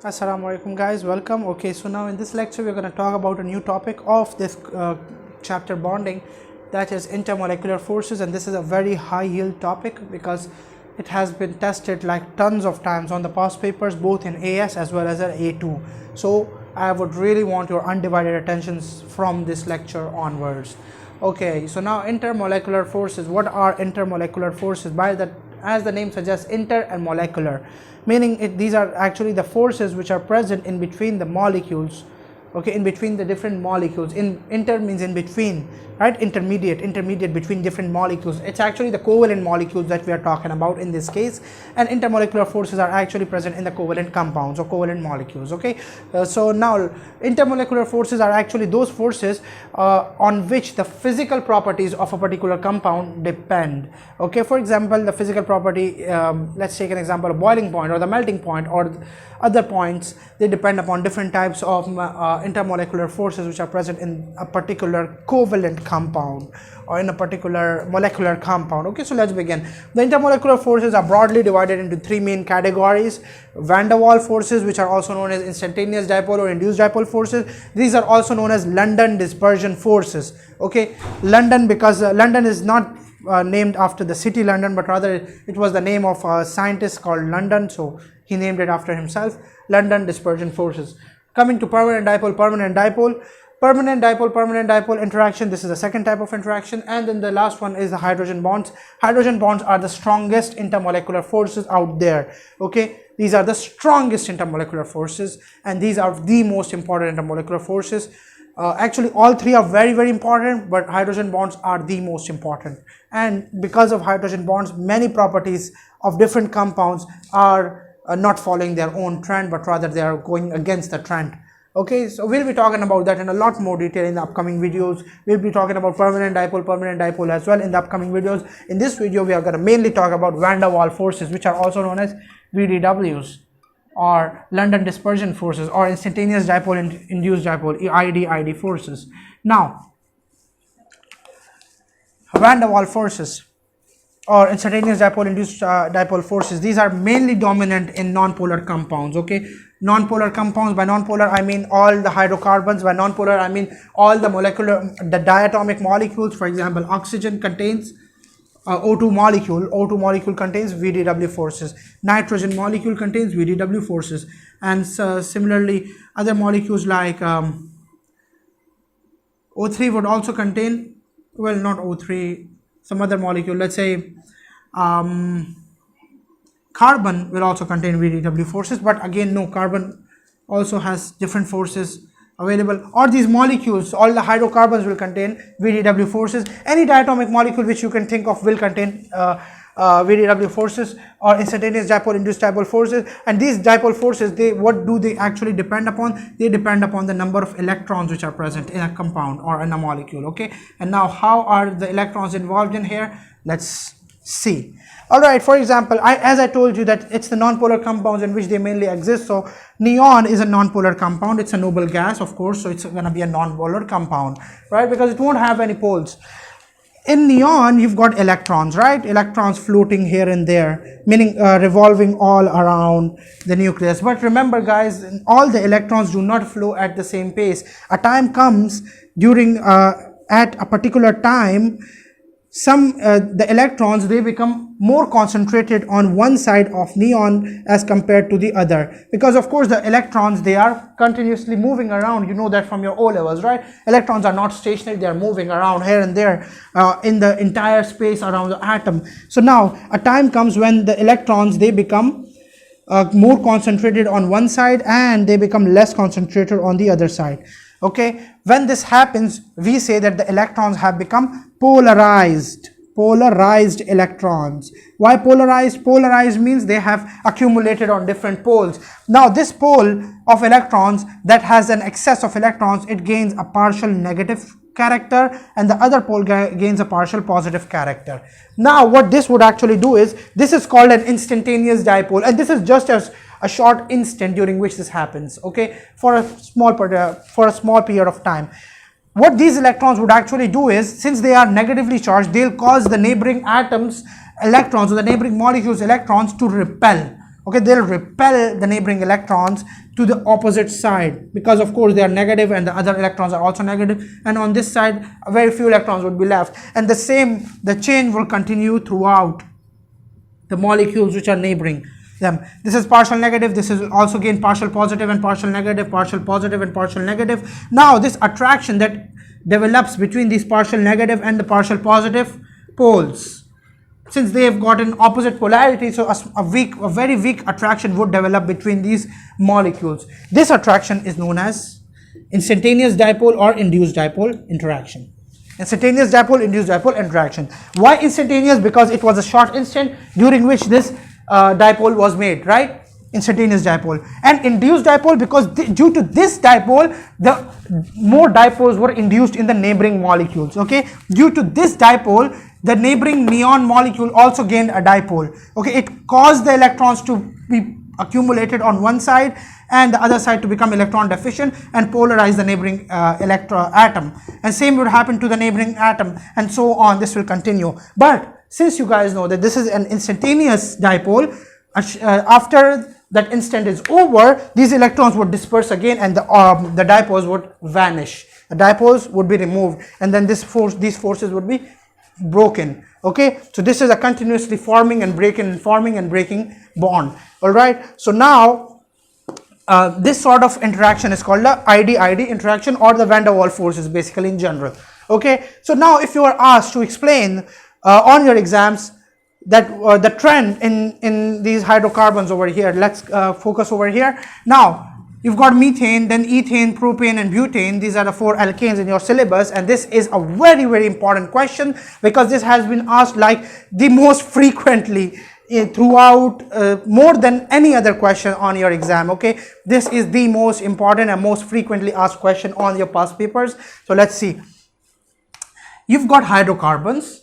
Assalamu alaikum guys, welcome. Okay, so now in this lecture we're going to talk about a new topic of this chapter bonding, that is intermolecular forces, and this is a very high yield topic because it has been tested like tons of times on the past papers both in AS as well as at A2. So I would really want your undivided attention from this lecture onwards. Okay, so now intermolecular forces. What are intermolecular forces? By that, as the name suggests, inter and molecular, meaning these are actually the forces which are present in between the molecules, okay, in between the different molecules. Inter means in between, right? Intermediate between different molecules. It's actually the covalent molecules that we are talking about in this case, and intermolecular forces are actually present in the covalent compounds or covalent molecules. Okay, so now intermolecular forces are actually those forces on which the physical properties of a particular compound depend. Okay, for example, the physical property, let's take an example of boiling point or the melting point or other points. They depend upon different types of intermolecular forces which are present in a particular covalent compound or in a particular molecular compound. Okay, so let's begin. The intermolecular forces are broadly divided into three main categories: van der Waals forces, which are also known as instantaneous dipole or induced dipole forces. These are also known as London dispersion forces. Okay, London, because London is not named after the city London, but rather it was the name of a scientist called London, so he named it after himself. London dispersion forces. Coming to permanent dipole, permanent dipole interaction. This is the second type of interaction. And then the last one is the hydrogen bonds. Hydrogen bonds are the strongest intermolecular forces out there. Okay, these are the strongest intermolecular forces, and these are the most important intermolecular forces. Actually all three are very important, but hydrogen bonds are the most important, and because of hydrogen bonds many properties of different compounds are not following their own trend, but rather they are going against the trend. Okay, so we'll be talking about that in a lot more detail in the upcoming videos. We'll be talking about permanent dipole as well in the upcoming videos. In this video we are going to mainly talk about van der Waals forces, which are also known as VDWs, or London dispersion forces, or instantaneous dipole induced dipole, ID forces. Now van der Waals forces or instantaneous dipole induced dipole forces, these are mainly dominant in nonpolar compounds. Okay, nonpolar compounds, by nonpolar I mean all the hydrocarbons, by nonpolar I mean all the the diatomic molecules. For example, oxygen contains O2 molecule contains VDW forces, nitrogen molecule contains VDW forces, and similarly other molecules like O3 would also contain, well, not O3, some other molecule, let's say carbon will also contain VDW forces, but again no, carbon also has different forces available. Or these molecules, all the hydrocarbons will contain VDW forces. Any diatomic molecule which you can think of will contain VDW forces or instantaneous dipole induced dipole forces. And these dipole forces, what do they actually depend upon? They depend upon the number of electrons which are present in a compound or in a molecule. Okay, and now how are the electrons involved in here? Let's see. All right, for example, as I told you that it's the nonpolar compounds in which they mainly exist. So neon is a nonpolar compound. It's a noble gas, of course, so it's going to be a nonpolar compound, right? Because it won't have any poles. In neon you've got electrons, right? Electrons floating here and there, meaning revolving all around the nucleus. But remember guys, all the electrons do not flow at the same pace. A time comes during at a particular time, the electrons, they become more concentrated on one side of neon as compared to the other, because of course the electrons, they are continuously moving around. You know that from your O levels, right? Electrons are not stationary, they are moving around here and there in the entire space around the atom. So now a time comes when the electrons, they become more concentrated on one side and they become less concentrated on the other side. Okay, when this happens, we say that the electrons have become polarized electrons. Why polarized? Polarized means they have accumulated on different poles. Now this pole of electrons that has an excess of electrons, it gains a partial negative character, and the other pole gains a partial positive character. Now what this would actually do is, this is called an instantaneous dipole, and this is just as a short instant during which this happens, okay, for a small period of time. What these electrons would actually do is, since they are negatively charged, they'll cause the neighboring atoms electrons, or the neighboring molecules electrons, to repel. Okay, they'll repel the neighboring electrons to the opposite side, because of course they are negative and the other electrons are also negative, and on this side very few electrons would be left, and the change will continue throughout the molecules which are neighboring them. This is partial negative, this is also again partial positive and partial negative, partial positive and partial negative. Now this attraction that develops between these partial negative and the partial positive poles, since they have got an opposite polarity, so a very weak attraction would develop between these molecules. This attraction is known as instantaneous dipole or induced dipole interaction. Instantaneous dipole, induced dipole interaction. Why instantaneous? Because it was a short instant during which this dipole was made, right? Instantaneous dipole. And induced dipole because due to this dipole, the more dipoles were induced in the neighboring molecules. Okay, due to this dipole, the neighboring neon molecule also gained a dipole. Okay, it caused the electrons to be accumulated on one side and the other side to become electron deficient and polarize the neighboring atom, and same would happen to the neighboring atom, and so on. This will continue. But since you guys know that this is an instantaneous dipole, after that instant is over, these electrons would disperse again and the dipoles would vanish. The dipoles would be removed, and then these forces would be broken. Okay, so this is a continuously forming and breaking bond. All right, so now this sort of interaction is called the ID-ID interaction, or the van der Waals forces basically in general. Okay, so now if you are asked to explain on your exams that the trend in these hydrocarbons over here, let's focus over here. Now you've got methane, then ethane, propane and butane. These are the 4 alkanes in your syllabus, and this is a very important question because this has been asked like the most frequently throughout, more than any other question on your exam. Okay, this is the most important and most frequently asked question on your past papers. So let's see. You've got hydrocarbons,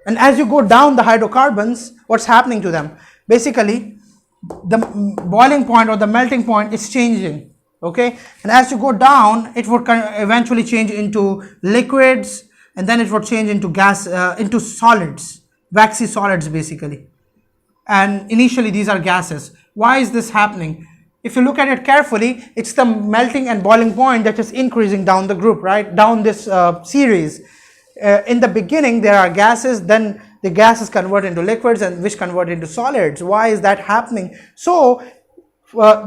and as you go down the hydrocarbons, what's happening to them? Basically, the boiling point or the melting point is changing. Okay, and as you go down, it would eventually change into liquids, and then it would change into gas, into solids, waxy solids basically. And initially these are gases. Why is this happening? If you look at it carefully, it's the melting and boiling point that is increasing down the group, right? Down this series. In the beginning there are gases, then the gases convert into liquids and which convert into solids. Why is that happening? So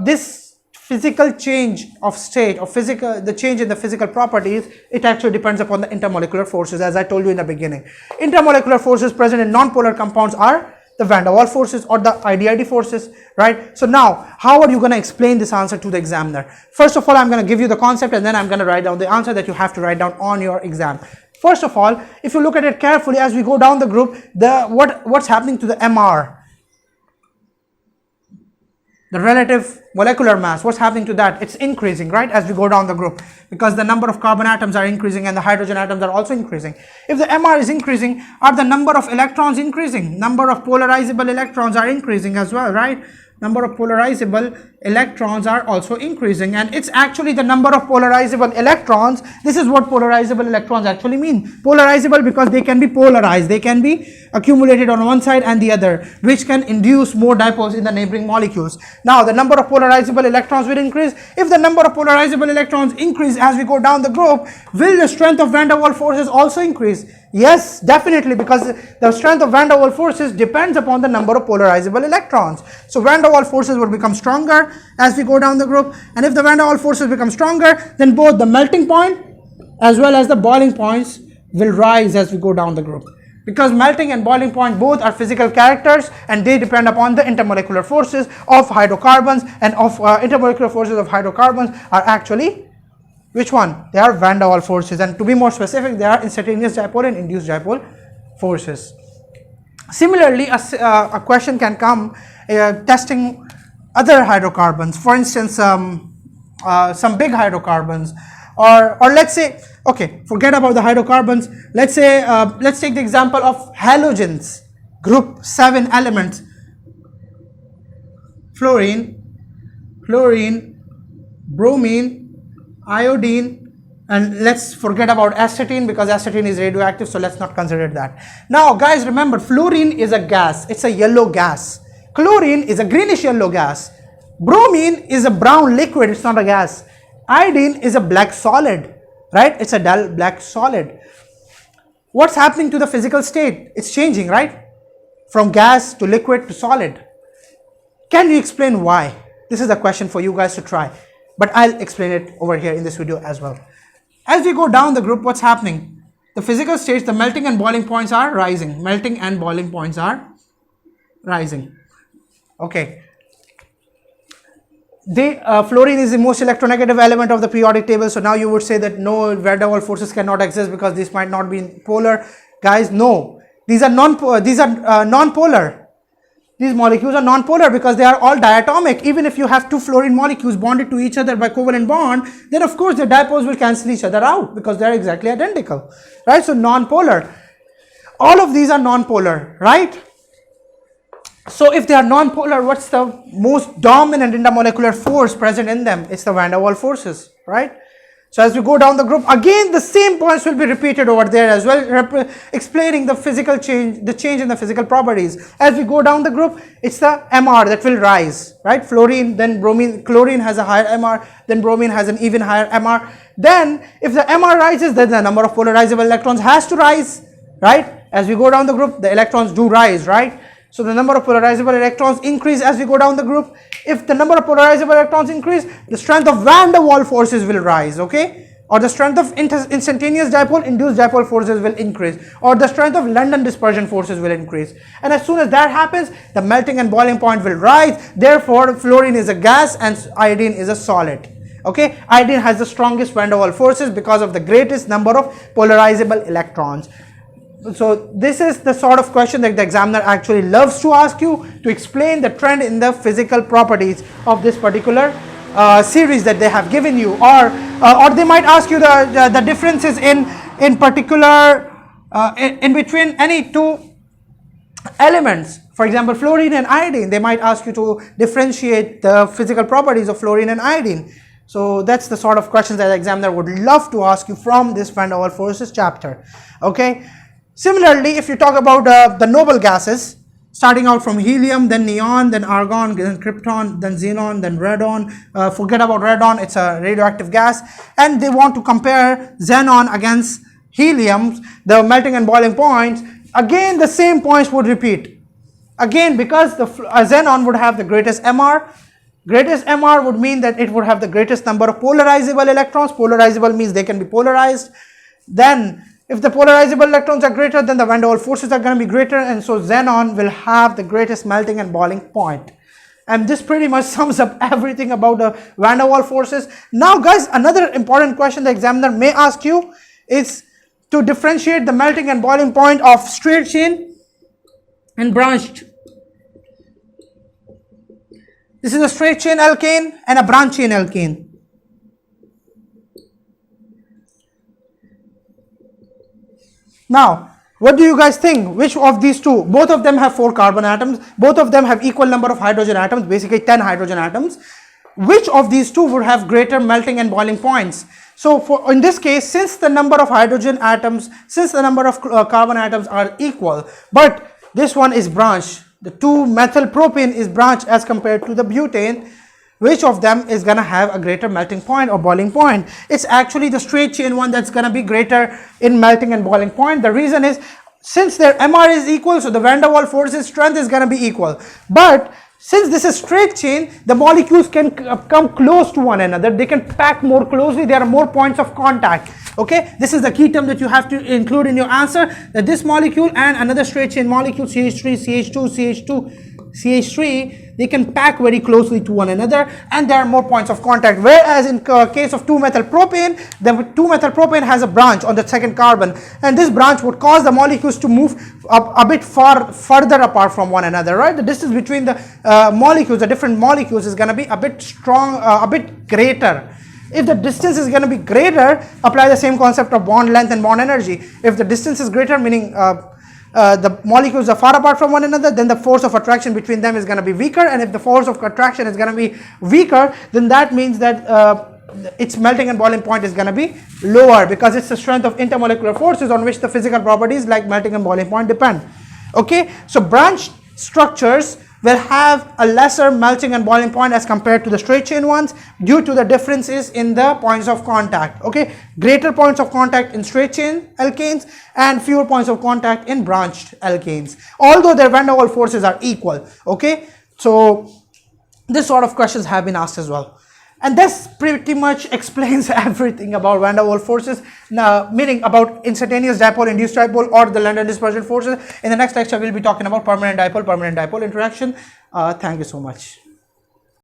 this physical change of state, or the change in the physical properties, it actually depends upon the intermolecular forces, as I told you in the beginning. Intermolecular forces present in non-polar compounds are the van der Waals forces or the ID-ID forces, right? So now, how are you going to explain this answer to the examiner? First of all, I'm going to give you the concept, and then I'm going to write down the answer that you have to write down on your exam. First of all, if you look at it carefully, as we go down the group, what's happening to the MR? The relative molecular mass, what's happening to that? It's increasing, right, as we go down the group, because the number of carbon atoms are increasing and the hydrogen atoms are also increasing. If the MR is increasing, are the number of electrons increasing? Number of polarizable electrons are increasing as well, right? Number of polarizable electrons are also increasing, and it's actually the number of polarizable electrons. This is what polarizable electrons actually mean. Polarizable because they can be polarized, they can be accumulated on one side and the other, which can induce more dipoles in the neighboring molecules. Now the number of polarizable electrons will increase. If the number of polarizable electrons increase as we go down the group, will the strength of van der Waals forces also increase? Yes, definitely, because the strength of van der Waals forces depends upon the number of polarizable electrons. So van der Waals forces will become stronger as we go down the group, and if the van der Waals forces become stronger, then both the melting point as well as the boiling points will rise as we go down the group. Because melting and boiling point both are physical characters, and they depend upon the intermolecular forces of hydrocarbons, and of intermolecular forces of hydrocarbons are actually which one? They are van der Waals forces, and to be more specific, they are instantaneous dipole and induced dipole forces. Similarly, a question can come testing other hydrocarbons. For instance, some big hydrocarbons, or let's say, okay, forget about the hydrocarbons. Let's say let's take the example of halogens, group 7 elements: fluorine, bromine, iodine, and let's forget about astatine because astatine is radioactive, so let's not consider that. Now guys, remember, fluorine is a gas, it's a yellow gas. Chlorine is a greenish yellow gas. Bromine is a brown liquid, it's not a gas. Iodine is a black solid, right? It's a dull black solid. What's happening to the physical state? It's changing, right? From gas to liquid to solid. Can you explain why? This is a question for you guys to try, but I'll explain it over here in this video as well. As we go down the group, what's happening? The physical states, the melting and boiling points are rising. Melting and boiling points are rising. Okay. Fluorine is the most electronegative element of the periodic table. So now you would say that no, van der Waals forces cannot exist because this might not be polar. Guys, no. These are non-polar. These molecules are non-polar because they are all diatomic. Even if you have two fluorine molecules bonded to each other by covalent bond, then of course the dipoles will cancel each other out because they are exactly identical, right? So non-polar. All of these are non-polar, right? So if they are non-polar, what's the most dominant intermolecular force present in them? It's the van der Waals forces, right? So as we go down the group, again the same points will be repeated over there as well, explaining the physical change, the change in the physical properties. As we go down the group, it's the MR that will rise, right? Fluorine, then bromine, chlorine has a higher MR, then bromine has an even higher MR. Then if the MR rises, then the number of polarizable electrons has to rise, right? As we go down the group, the electrons do rise, right? So the number of polarizable electrons increase as we go down the group. If the number of polarizable electrons increase, the strength of van der Waals forces will rise, okay? Or the strength of instantaneous dipole induced dipole forces will increase. Or the strength of London dispersion forces will increase. And as soon as that happens, the melting and boiling point will rise. Therefore, fluorine is a gas and iodine is a solid. Okay? Iodine has the strongest van der Waals forces because of the greatest number of polarizable electrons. So this is the sort of question that the examiner actually loves to ask you, to explain the trend in the physical properties of this particular series that they have given you, or they might ask you the differences in particular in between any two elements. For example, fluorine and iodine, they might ask you to differentiate the physical properties of fluorine and iodine. So that's the sort of questions that the examiner would love to ask you from this van der Waals forces chapter. Okay. Similarly, if you talk about the noble gases, starting out from helium, then neon, then argon, then krypton, then xenon, then radon. Forget about radon, it's a radioactive gas. And they want to compare xenon against helium, the melting and boiling points. Again, the same points would repeat. Again, because the xenon would have the greatest MR. Greatest MR would mean that it would have the greatest number of polarizable electrons. Polarizable means they can be polarized. Then if the polarizable electrons are greater, then the van der Waals forces are going to be greater, and so xenon will have the greatest melting and boiling point. And this pretty much sums up everything about the van der Waals forces. Now guys, another important question the examiner may ask you is to differentiate the melting and boiling point of straight chain and branched. This is a straight chain alkane and a branch chain alkane. Now, what do you guys think? Which of these two? Both of them have 4 carbon atoms. Both of them have equal number of hydrogen atoms, basically 10 hydrogen atoms. Which of these two would have greater melting and boiling points? So in this case, since the number of hydrogen atoms, since the number of carbon atoms are equal, but this one is branched, the 2-methyl propane is branched as compared to the butane, which of them is going to have a greater melting point or boiling point? It's actually the straight chain one that's going to be greater in melting and boiling point. The reason is, since their MR is equal, so the van der Waals forces strength is going to be equal. But since this is straight chain, the molecules can come close to one another. They can pack more closely. There are more points of contact. Okay, this is the key term that you have to include in your answer, that this molecule and another straight chain molecule, CH3, CH2, CH2, CH3, they can pack very closely to one another, and there are more points of contact. Whereas in case of 2-methyl propane, the 2-methyl propane has a branch on the second carbon, and this branch would cause the molecules to move a bit further apart from one another, right? The distance between the molecules, the different molecules, is going to be a bit a bit greater. If the distance is going to be greater, apply the same concept of bond length and bond energy. If the distance is greater, meaning the molecules are far apart from one another, then the force of attraction between them is going to be weaker. And if the force of attraction is going to be weaker, then that means that its melting and boiling point is going to be lower, because it's the strength of intermolecular forces on which the physical properties like melting and boiling point depend. Okay, so branch structures will have a lesser melting and boiling point as compared to the straight chain ones due to the differences in the points of contact. Okay, greater points of contact in straight chain alkanes and fewer points of contact in branched alkanes, although their van der Waals forces are equal. Okay, so this sort of questions have been asked as well. And this pretty much explains everything about van der Waals forces, meaning about instantaneous dipole, induced dipole, or the London dispersion forces. In the next lecture, we'll be talking about permanent dipole interaction. Thank you so much.